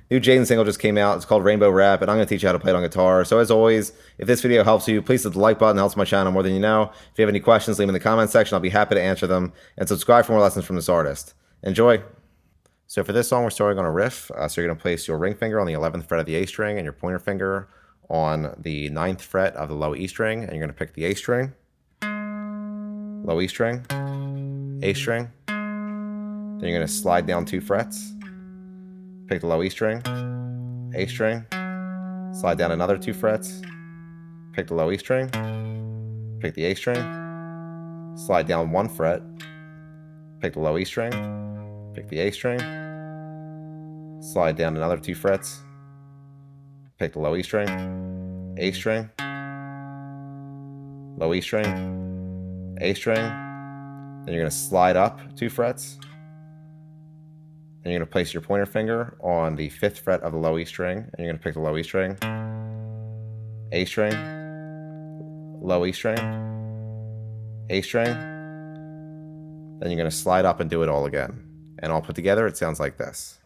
New Jaden single just came out. It's called Rainbow Bap, and I'm going to teach you how to play it on guitar. So as always, if this video helps you, please hit the like button. It helps my channel more than you know. If you have any questions, leave them in the comment section. I'll be happy to answer them. And subscribe for more lessons from this artist. Enjoy. So for this song, we're starting on a riff. So you're going to place your ring finger on the 11th fret of the A string and your pointer finger on the 9th fret of the low E string. And you're going to pick the A string, low E string, A string. Then you're going to slide down 2 frets. Pick the low E string, A string, slide down another 2 frets, pick the low E string, pick the A string, slide down 1 fret, pick the low E string, pick the A string, slide down another 2 frets, pick the low E string, A string, low E string, A string, then you're going to slide up 2 frets. And you're going to place your pointer finger on the 5th fret of the low E string, and you're going to pick the low E string, A string, low E string, A string. Then you're going to slide up and do it all again. And all put together, it sounds like this.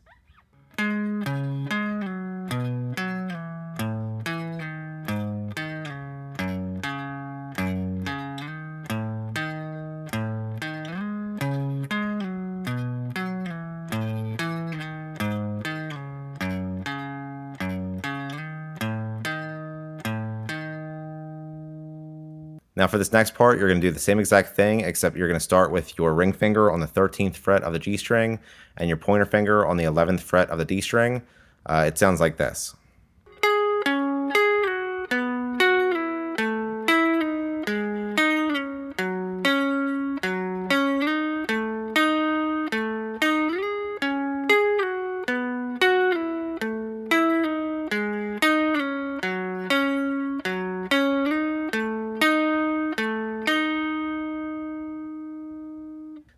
Now for this next part, you're going to do the same exact thing, except you're going to start with your ring finger on the 13th fret of the G string and your pointer finger on the 11th fret of the D string. It sounds like this.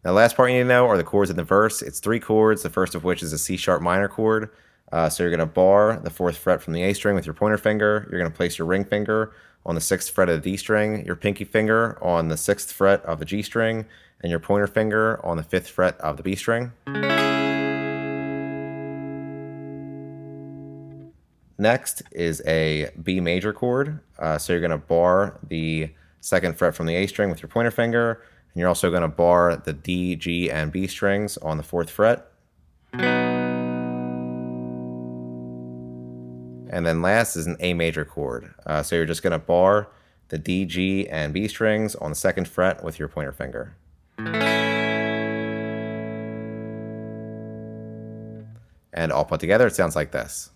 Now, the last part you need to know are the chords in the verse. It's 3 chords, the first of which is a C sharp minor chord. So you're going to bar the 4th fret from the A string with your pointer finger. You're going to place your ring finger on the 6th fret of the D string, your pinky finger on the 6th fret of the G string, and your pointer finger on the 5th fret of the B string. Next is a B major chord. So you're going to bar the 2nd fret from the A string with your pointer finger. And you're also going to bar the D, G, and B strings on the 4th fret. And then last is an A major chord. So you're just going to bar the D, G, and B strings on the 2nd fret with your pointer finger. And all put together, it sounds like this.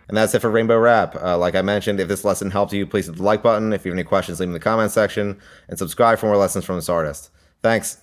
And that's it for Rainbow Bap. Like I mentioned, if this lesson helped you, please hit the like button. If you have any questions, leave them in the comment section. And subscribe for more lessons from this artist. Thanks.